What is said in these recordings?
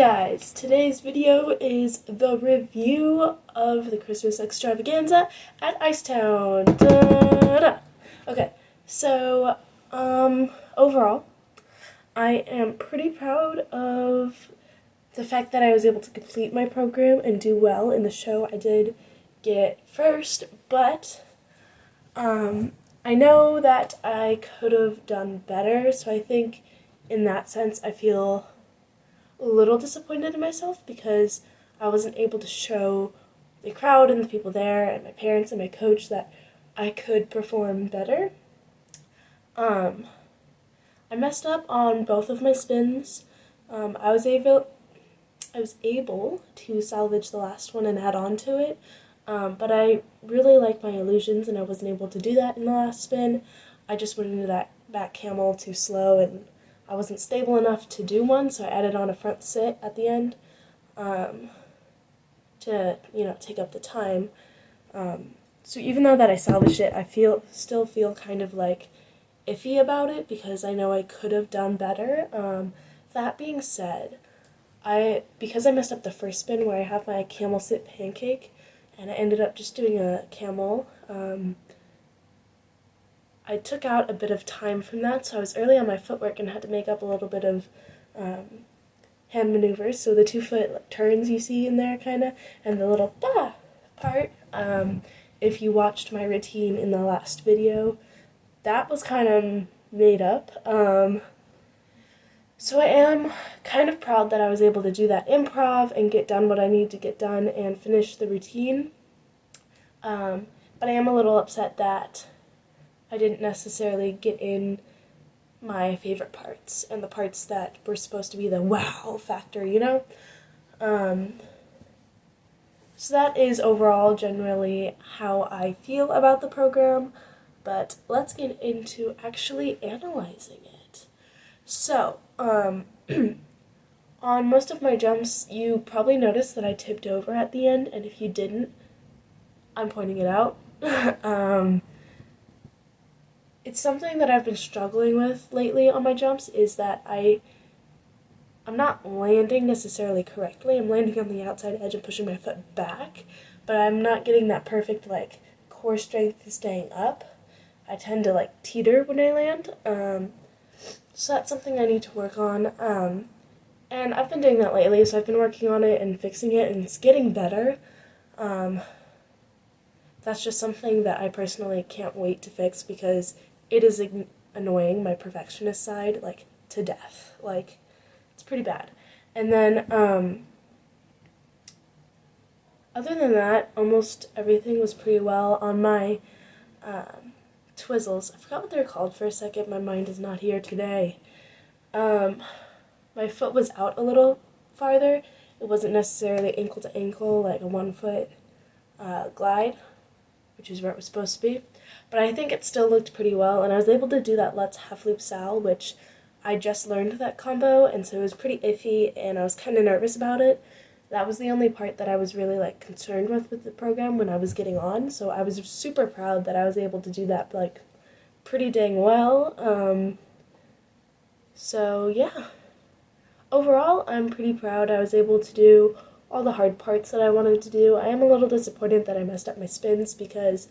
guys, today's video is the review of the Christmas extravaganza at Icetown. Da-da. Okay, so overall, I am pretty proud of the fact that I was able to complete my program and do well in the show. I did get first, but I know that I could have done better, so I think in that sense I feel a little disappointed in myself because I wasn't able to show the crowd and the people there and my parents and my coach that I could perform better. I messed up on both of my spins. I was able to salvage the last one and add on to it, but I really like my illusions and I wasn't able to do that in the last spin. I just went into that back camel too slow and I wasn't stable enough to do one, so I added on a front sit at the end to, take up the time. So even though that I salvaged it, I still feel kind of like iffy about it because I know I could have done better. That being said, because I messed up the first spin where I have my camel sit pancake and I ended up just doing a camel, I took out a bit of time from that, so I was early on my footwork and had to make up a little bit of hand maneuvers. So the 2-foot turns you see in there, kind of, and the little bah part. If you watched my routine in the last video, that was kind of made up. So I am kind of proud that I was able to do that improv and get done what I need to get done and finish the routine. But I am a little upset that I didn't necessarily get in my favorite parts and the parts that were supposed to be the wow factor, So that is overall generally how I feel about the program, but let's get into actually analyzing it. So, on most of my jumps, you probably noticed that I tipped over at the end, and if you didn't, I'm pointing it out. It's something that I've been struggling with lately on my jumps is that I'm not landing necessarily correctly. I'm landing on the outside edge and pushing my foot back, but I'm not getting that perfect, core strength staying up. I tend to, teeter when I land, so that's something I need to work on, and I've been doing that lately, so I've been working on it and fixing it, and it's getting better. That's just something that I personally can't wait to fix because it is annoying my perfectionist side, to death. It's pretty bad. And then, other than that, almost everything was pretty well on my twizzles. I forgot what they're called for a second. My mind is not here today. My foot was out a little farther. It wasn't necessarily ankle to ankle, like a 1-foot glide, which is where it was supposed to be. But I think it still looked pretty well, and I was able to do that Let's Half Loop Sal, which I just learned that combo, and so it was pretty iffy, and I was kind of nervous about it. That was the only part that I was really, concerned with the program when I was getting on, so I was super proud that I was able to do that, pretty dang well. So, yeah. Overall, I'm pretty proud I was able to do all the hard parts that I wanted to do. I am a little disappointed that I messed up my spins because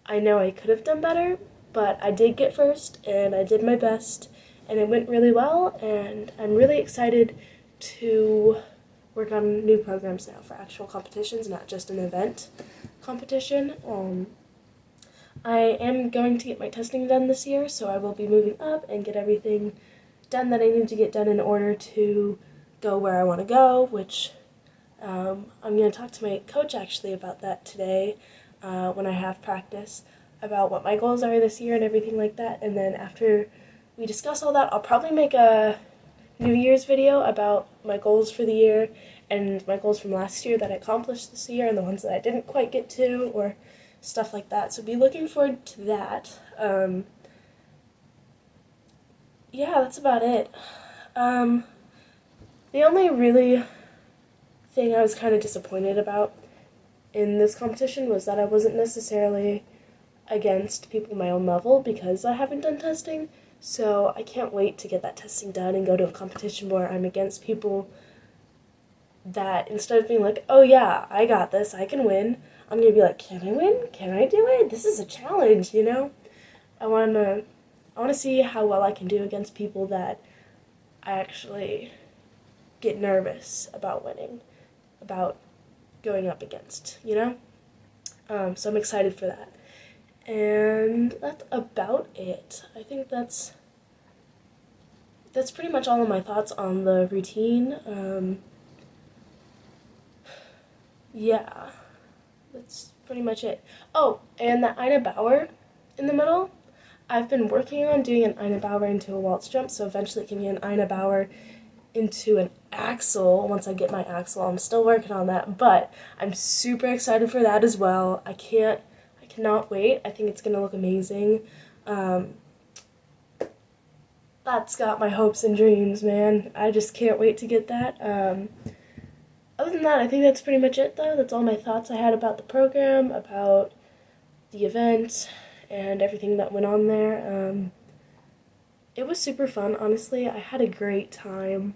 I know I could have done better, but I did get first, and I did my best, and it went really well, and I'm really excited to work on new programs now for actual competitions, not just an event competition. I am going to get my testing done this year, so I will be moving up and get everything done that I need to get done in order to go where I want to go, which I'm going to talk to my coach actually about that today when I have practice, about what my goals are this year and everything like that, and then after we discuss all that, I'll probably make a New Year's video about my goals for the year and my goals from last year that I accomplished this year and the ones that I didn't quite get to, or stuff like that, so be looking forward to that. Yeah, that's about it. The only really thing I was kind of disappointed about in this competition was that I wasn't necessarily against people my own level because I haven't done testing, so I can't wait to get that testing done and go to a competition where I'm against people that instead of being like, oh yeah, I got this, I can win, I'm gonna be like, can I win? Can I do it? This is a challenge, you know? I wanna I wanna see how well I can do against people that I actually get nervous about winning, about going up against, you know? So I'm excited for that. And that's about it. I think that's pretty much all of my thoughts on the routine. Yeah, that's pretty much it. Oh, and the Ina Bauer in the middle. I've been working on doing an Ina Bauer into a waltz jump, so eventually it can be an Ina Bauer into an axel once I get my axel. I'm still working on that, but I'm super excited for that as well. I cannot wait. I think it's gonna look amazing. That's got my hopes and dreams, man. I just can't wait to get that. Other than that, I think that's pretty much it, though. That's all my thoughts I had about the program, about the event, and everything that went on there. It was super fun, honestly. I had a great time.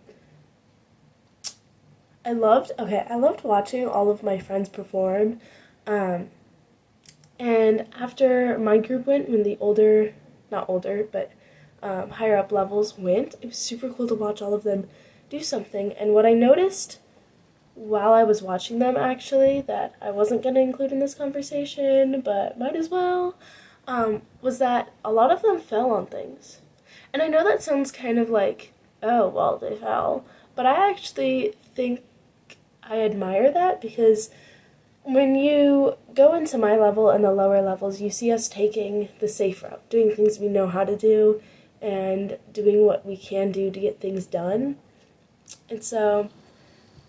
I loved watching all of my friends perform. And after my group went, when the not older, but higher up levels went, it was super cool to watch all of them do something. And what I noticed while I was watching them, actually, that I wasn't going to include in this conversation, but might as well, was that a lot of them fell on things. And I know that sounds kind of like, oh, well, they fell. But I actually think I admire that, because when you go into my level and the lower levels, you see us taking the safe route, doing things we know how to do, and doing what we can do to get things done. And so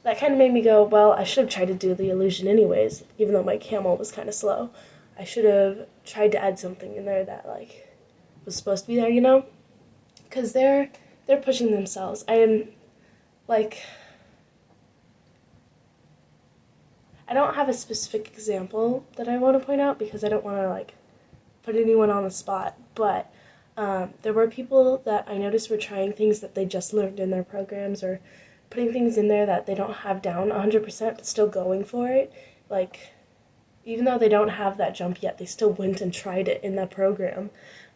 that kind of made me go, well, I should have tried to do the illusion anyways, even though my camel was kind of slow. I should have tried to add something in there that, like, was supposed to be there, you know? Because they're pushing themselves. I am, like, I don't have a specific example that I want to point out because I don't want to, like, put anyone on the spot, but there were people that I noticed were trying things that they just learned in their programs, or putting things in there that they don't have down 100%, but still going for it. Like, even though they don't have that jump yet, they still went and tried it in that program.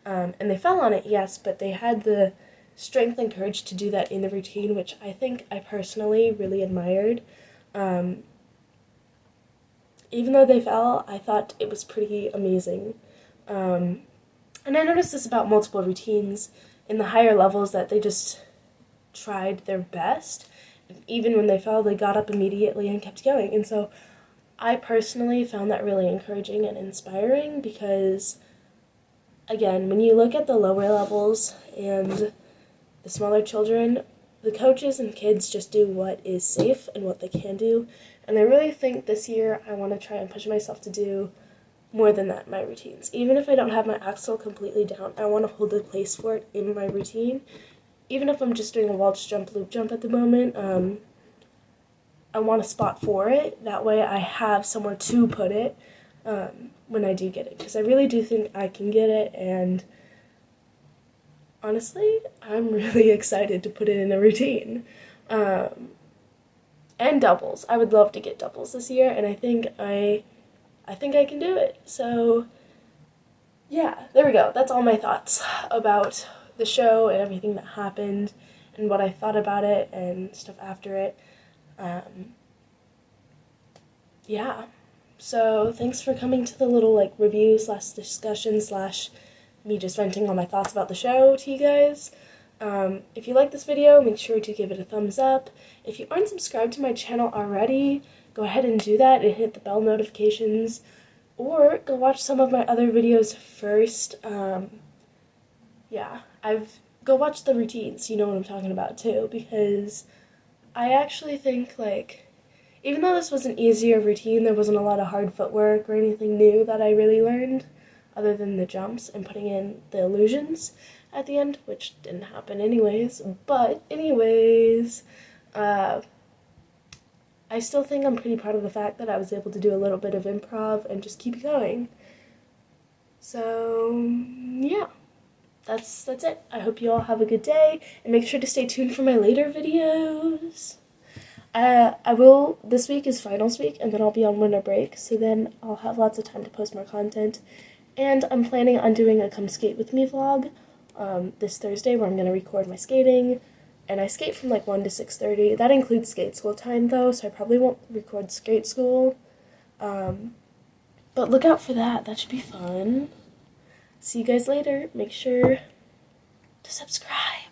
And they fell on it, yes, but they had the strength and courage to do that in the routine, which I think I personally really admired. Even though they fell, I thought it was pretty amazing. And I noticed this about multiple routines in the higher levels, that they just tried their best. Even when they fell, they got up immediately and kept going. And so I personally found that really encouraging and inspiring, because, again, when you look at the lower levels and the smaller children, the coaches and kids just do what is safe and what they can do. And I really think this year I want to try and push myself to do more than that in my routines. Even if I don't have my axle completely down, I want to hold a place for it in my routine. Even if I'm just doing a waltz jump, loop jump at the moment, I want a spot for it. That way I have somewhere to put it when I do get it. Because I really do think I can get it, and honestly, I'm really excited to put it in a routine. And doubles. I would love to get doubles this year, and I think I can do it. So, yeah, there we go. That's all my thoughts about the show and everything that happened and what I thought about it and stuff after it. Yeah. So, thanks for coming to the little, like, review slash discussion slash me just venting all my thoughts about the show to you guys. If you like this video, make sure to give it a thumbs up. If you aren't subscribed to my channel already, go ahead and do that and hit the bell notifications, or go watch some of my other videos first. Go watch the routines, you know what I'm talking about too, because I actually think, like, even though this was an easier routine, there wasn't a lot of hard footwork or anything new that I really learned, other than the jumps and putting in the illusions at the end, which didn't happen anyways. But anyways, I still think I'm pretty proud of the fact that I was able to do a little bit of improv and just keep going. So, yeah, that's it. I hope you all have a good day, and make sure to stay tuned for my later videos. this week is finals week, and then I'll be on winter break, so then I'll have lots of time to post more content. And I'm planning on doing a Come Skate With Me vlog this Thursday, where I'm going to record my skating, and I skate from like 1 to 6:30. That includes skate school time, though, so I probably won't record skate school. But look out for that. That should be fun. See you guys later. Make sure to subscribe.